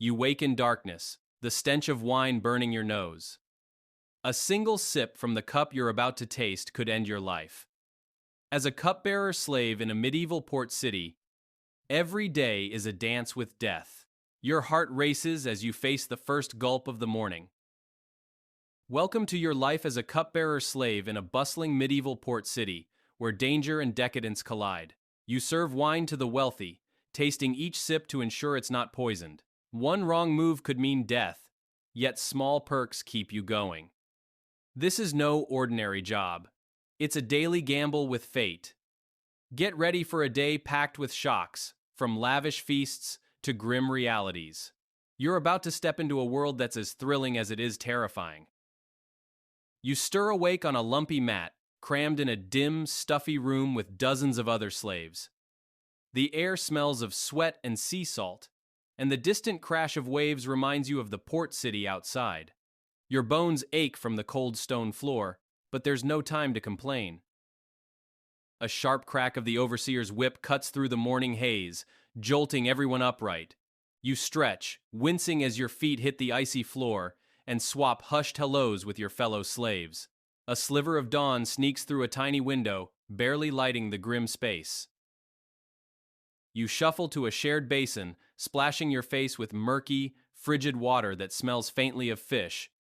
You wake in darkness, the stench of wine burning your nose. A single sip from the cup you're about to taste could end your life. As a cupbearer slave in a medieval port city, every day is a dance with death. Your heart races as you face the first gulp of the morning. Welcome to your life as a cupbearer slave in a bustling medieval port city, where danger and decadence collide. You serve wine to the wealthy, tasting each sip to ensure it's not poisoned. One wrong move could mean death, yet small perks keep you going. This is no ordinary job. It's a daily gamble with fate. Get ready for a day packed with shocks, from lavish feasts to grim realities. You're about to step into a world that's as thrilling as it is terrifying. You stir awake on a lumpy mat, crammed in a dim, stuffy room with dozens of other slaves. The air smells of sweat and sea salt, and the distant crash of waves reminds you of the port city outside. Your bones ache from the cold stone floor, but there's no time to complain. A sharp crack of the overseer's whip cuts through the morning haze, jolting everyone upright. You stretch, wincing as your feet hit the icy floor, and swap hushed hellos with your fellow slaves. A sliver of dawn sneaks through a tiny window, barely lighting the grim space. You shuffle to a shared basin, splashing your face with murky, frigid water that smells faintly of fish.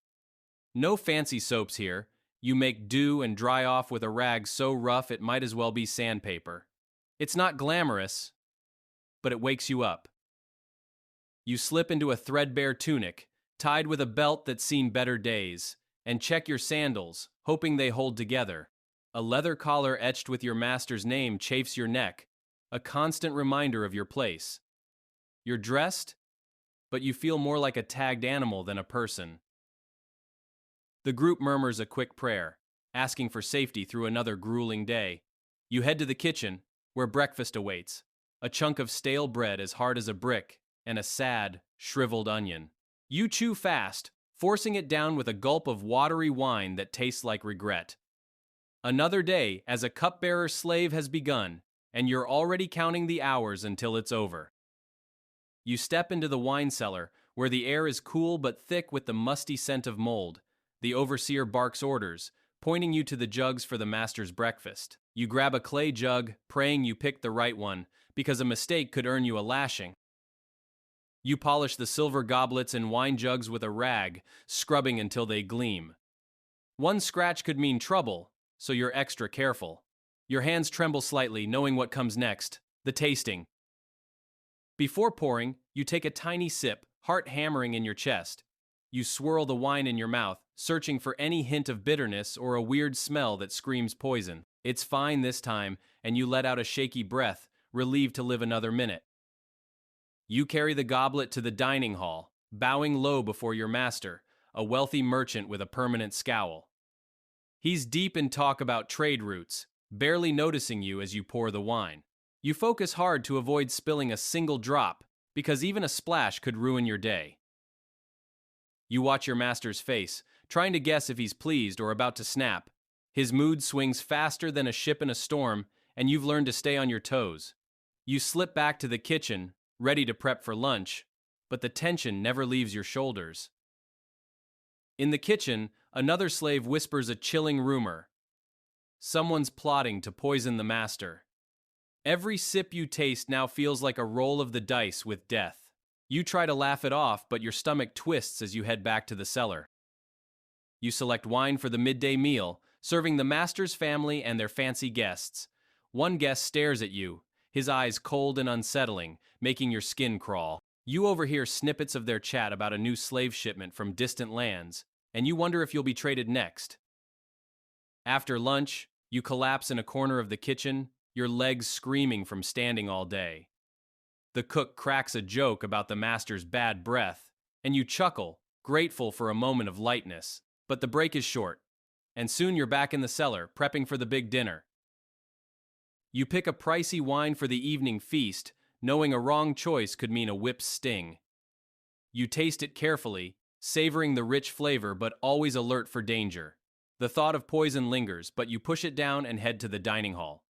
No fancy soaps here. You make do and dry off with a rag so rough it might as well be sandpaper. It's not glamorous, but it wakes you up. You slip into a threadbare tunic, tied with a belt that's seen better days, and check your sandals, hoping they hold together. A leather collar etched with your master's name chafes your neck, a constant reminder of your place. You're dressed, but you feel more like a tagged animal than a person. The group murmurs a quick prayer, asking for safety through another grueling day. You head to the kitchen, where breakfast awaits, a chunk of stale bread as hard as a brick, and a sad, shriveled onion. You chew fast, forcing it down with a gulp of watery wine that tastes like regret. Another day as a cupbearer slave has begun, and you're already counting the hours until it's over. You step into the wine cellar, where the air is cool but thick with the musty scent of mold. The overseer barks orders, pointing you to the jugs for the master's breakfast. You grab a clay jug, praying you pick the right one, because a mistake could earn you a lashing. You polish the silver goblets and wine jugs with a rag, scrubbing until they gleam. One scratch could mean trouble, so you're extra careful. Your hands tremble slightly, knowing what comes next, the tasting. Before pouring, you take a tiny sip, heart hammering in your chest. You swirl the wine in your mouth, searching for any hint of bitterness or a weird smell that screams poison. It's fine this time, and you let out a shaky breath, relieved to live another minute. You carry the goblet to the dining hall, bowing low before your master, a wealthy merchant with a permanent scowl. He's deep in talk about trade routes, barely noticing you as you pour the wine. You focus hard to avoid spilling a single drop, because even a splash could ruin your day. You watch your master's face, trying to guess if he's pleased or about to snap. His mood swings faster than a ship in a storm, and you've learned to stay on your toes. You slip back to the kitchen, ready to prep for lunch, but the tension never leaves your shoulders. In the kitchen, another slave whispers a chilling rumor. Someone's plotting to poison the master. Every sip you taste now feels like a roll of the dice with death. You try to laugh it off, but your stomach twists as you head back to the cellar. You select wine for the midday meal, serving the master's family and their fancy guests. One guest stares at you, his eyes cold and unsettling, making your skin crawl. You overhear snippets of their chat about a new slave shipment from distant lands, and you wonder if you'll be traded next. After lunch, you collapse in a corner of the kitchen, your legs screaming from standing all day. The cook cracks a joke about the master's bad breath, and you chuckle, grateful for a moment of lightness. But the break is short, and soon you're back in the cellar, prepping for the big dinner. You pick a pricey wine for the evening feast, knowing a wrong choice could mean a whip's sting. You taste it carefully, savoring the rich flavor but always alert for danger. The thought of poison lingers, but you push it down and head to the dining hall.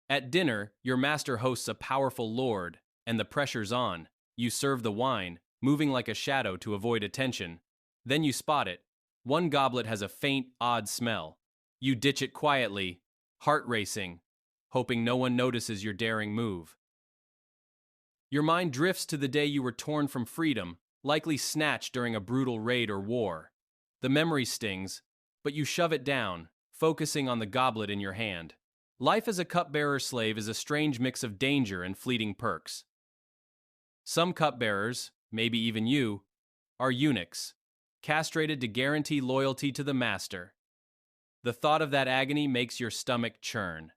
At dinner, your master hosts a powerful lord, and the pressure's on. You serve the wine, moving like a shadow to avoid attention. Then you spot it. One goblet has a faint, odd smell. You ditch it quietly, heart racing, hoping no one notices your daring move. Your mind drifts to the day you were torn from freedom, likely snatched during a brutal raid or war. The memory stings, but you shove it down, focusing on the goblet in your hand. Life as a cupbearer slave is a strange mix of danger and fleeting perks. Some cupbearers, maybe even you, are eunuchs, castrated to guarantee loyalty to the master. The thought of that agony makes your stomach churn,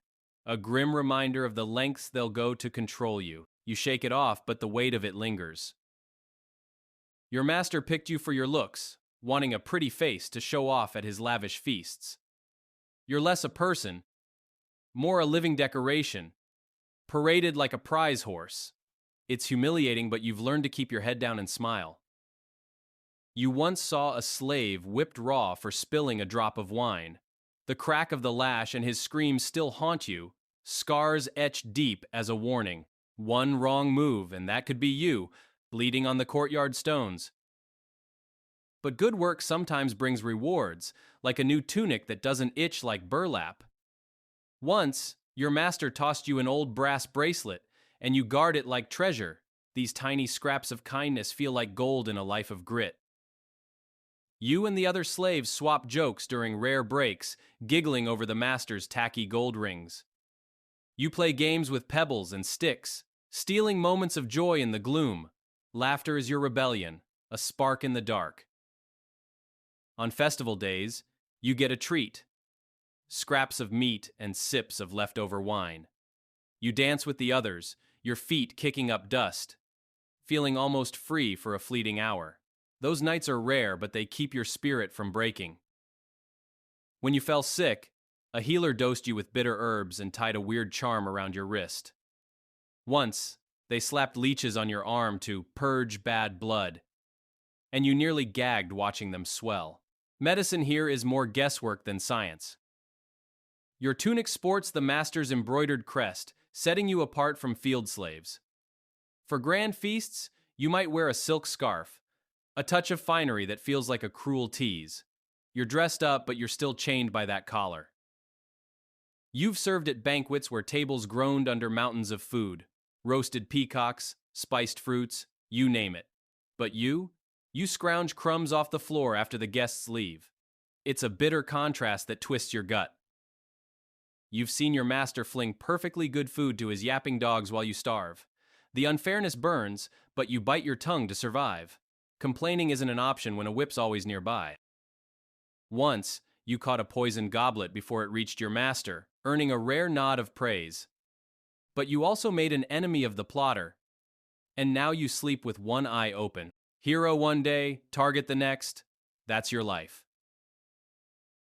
a grim reminder of the lengths they'll go to control you. You shake it off, but the weight of it lingers. Your master picked you for your looks, wanting a pretty face to show off at his lavish feasts. You're less a person, more a living decoration, paraded like a prize horse. It's humiliating, but you've learned to keep your head down and smile. You once saw a slave whipped raw for spilling a drop of wine. The crack of the lash and his screams still haunt you, scars etched deep as a warning. One wrong move, and that could be you, bleeding on the courtyard stones. But good work sometimes brings rewards, like a new tunic that doesn't itch like burlap. Once, your master tossed you an old brass bracelet, and you guard it like treasure. These tiny scraps of kindness feel like gold in a life of grit. You and the other slaves swap jokes during rare breaks, giggling over the master's tacky gold rings. You play games with pebbles and sticks, stealing moments of joy in the gloom. Laughter is your rebellion, a spark in the dark. On festival days, you get a treat. Scraps of meat and sips of leftover wine. You dance with the others, your feet kicking up dust, feeling almost free for a fleeting hour. Those nights are rare, but they keep your spirit from breaking. When you fell sick, a healer dosed you with bitter herbs and tied a weird charm around your wrist. Once, they slapped leeches on your arm to purge bad blood, and you nearly gagged watching them swell. Medicine here is more guesswork than science. Your tunic sports the master's embroidered crest, setting you apart from field slaves. For grand feasts, you might wear a silk scarf, a touch of finery that feels like a cruel tease. You're dressed up, but you're still chained by that collar. You've served at banquets where tables groaned under mountains of food, roasted peacocks, spiced fruits, you name it. But you scrounge crumbs off the floor after the guests leave. It's a bitter contrast that twists your gut. You've seen your master fling perfectly good food to his yapping dogs while you starve. The unfairness burns, but you bite your tongue to survive. Complaining isn't an option when a whip's always nearby. Once, you caught a poisoned goblet before it reached your master, earning a rare nod of praise. But you also made an enemy of the plotter, and now you sleep with one eye open. Hero one day, target the next. That's your life.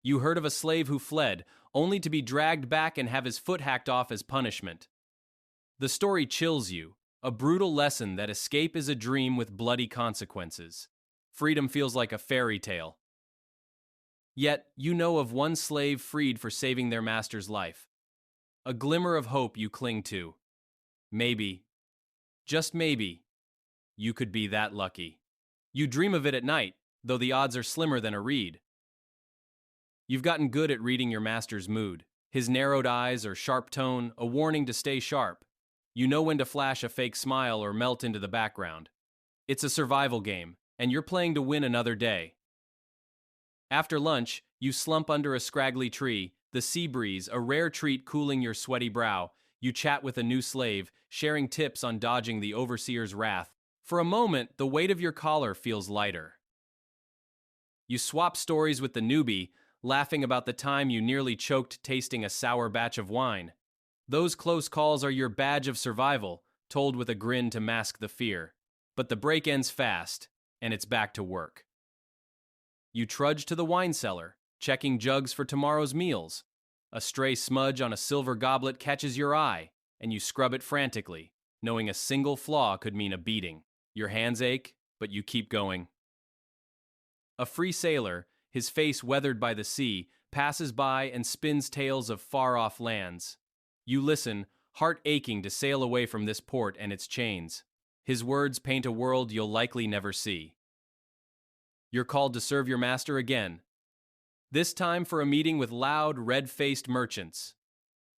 You heard of a slave who fled, only to be dragged back and have his foot hacked off as punishment. The story chills you, a brutal lesson that escape is a dream with bloody consequences. Freedom feels like a fairy tale. Yet, you know of one slave freed for saving their master's life. A glimmer of hope you cling to. Maybe, just maybe, you could be that lucky. You dream of it at night, though the odds are slimmer than a reed. You've gotten good at reading your master's mood. His narrowed eyes or sharp tone, a warning to stay sharp. You know when to flash a fake smile or melt into the background. It's a survival game, and you're playing to win another day. After lunch, you slump under a scraggly tree, the sea breeze, a rare treat cooling your sweaty brow. You chat with a new slave, sharing tips on dodging the overseer's wrath. For a moment, the weight of your collar feels lighter. You swap stories with the newbie, laughing about the time you nearly choked tasting a sour batch of wine. Those close calls are your badge of survival, told with a grin to mask the fear. But the break ends fast, and it's back to work. You trudge to the wine cellar, checking jugs for tomorrow's meals. A stray smudge on a silver goblet catches your eye, and you scrub it frantically, knowing a single flaw could mean a beating. Your hands ache, but you keep going. A free sailor, his face weathered by the sea, passes by and spins tales of far-off lands. You listen, heart aching to sail away from this port and its chains. His words paint a world you'll likely never see. You're called to serve your master again. This time for a meeting with loud, red-faced merchants.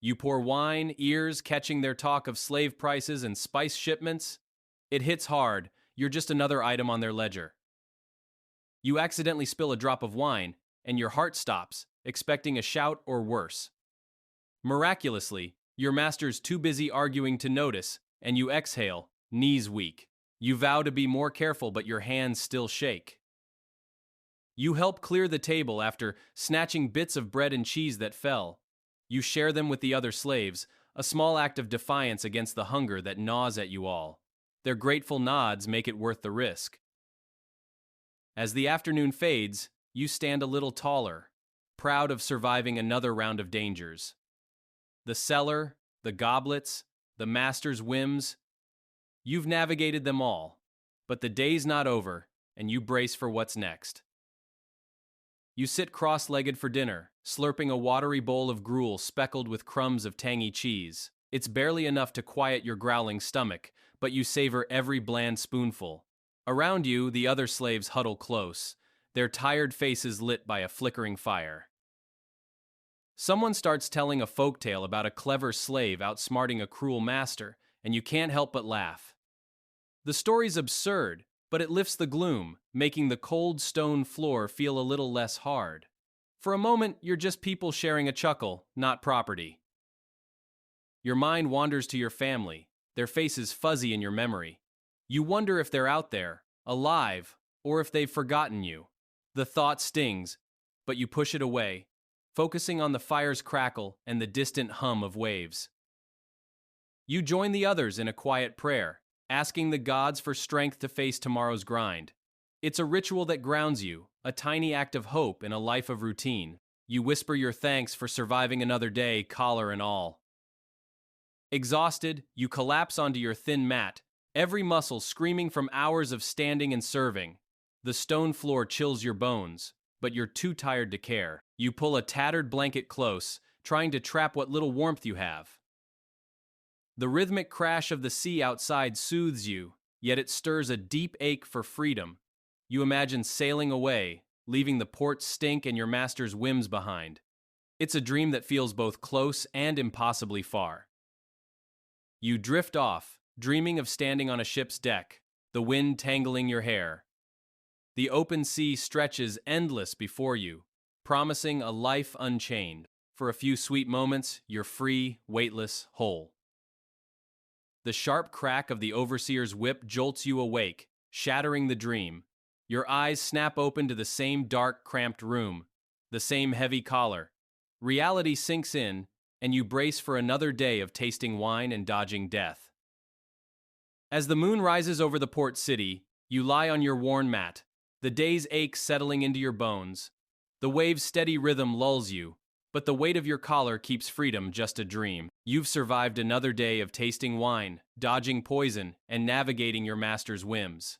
You pour wine, ears catching their talk of slave prices and spice shipments. It hits hard, you're just another item on their ledger. You accidentally spill a drop of wine, and your heart stops, expecting a shout or worse. Miraculously, your master's too busy arguing to notice, and you exhale, knees weak. You vow to be more careful, but your hands still shake. You help clear the table after snatching bits of bread and cheese that fell. You share them with the other slaves, a small act of defiance against the hunger that gnaws at you all. Their grateful nods make it worth the risk. As the afternoon fades, you stand a little taller, proud of surviving another round of dangers. The cellar, the goblets, the master's whims. You've navigated them all, but the day's not over, and you brace for what's next. You sit cross-legged for dinner, slurping a watery bowl of gruel speckled with crumbs of tangy cheese. It's barely enough to quiet your growling stomach, but you savor every bland spoonful. Around you, the other slaves huddle close, their tired faces lit by a flickering fire. Someone starts telling a folktale about a clever slave outsmarting a cruel master, and you can't help but laugh. The story's absurd, but it lifts the gloom, making the cold stone floor feel a little less hard. For a moment, you're just people sharing a chuckle, not property. Your mind wanders to your family, their faces fuzzy in your memory. You wonder if they're out there, alive, or if they've forgotten you. The thought stings, but you push it away, focusing on the fire's crackle and the distant hum of waves. You join the others in a quiet prayer, asking the gods for strength to face tomorrow's grind. It's a ritual that grounds you, a tiny act of hope in a life of routine. You whisper your thanks for surviving another day, collar and all. Exhausted, you collapse onto your thin mat, every muscle screaming from hours of standing and serving. The stone floor chills your bones, but you're too tired to care. You pull a tattered blanket close, trying to trap what little warmth you have. The rhythmic crash of the sea outside soothes you, yet it stirs a deep ache for freedom. You imagine sailing away, leaving the port's stink and your master's whims behind. It's a dream that feels both close and impossibly far. You drift off, dreaming of standing on a ship's deck, the wind tangling your hair. The open sea stretches endless before you, promising a life unchained. For a few sweet moments, you're free, weightless, whole. The sharp crack of the overseer's whip jolts you awake, shattering the dream. Your eyes snap open to the same dark, cramped room, the same heavy collar. Reality sinks in, and you brace for another day of tasting wine and dodging death. As the moon rises over the port city, you lie on your worn mat, the day's ache settling into your bones. The wave's steady rhythm lulls you, but the weight of your collar keeps freedom just a dream. You've survived another day of tasting wine, dodging poison, and navigating your master's whims.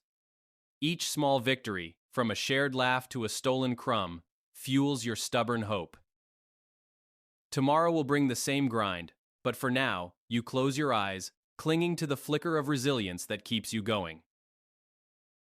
Each small victory, from a shared laugh to a stolen crumb, fuels your stubborn hope. Tomorrow will bring the same grind, but for now, you close your eyes, clinging to the flicker of resilience that keeps you going.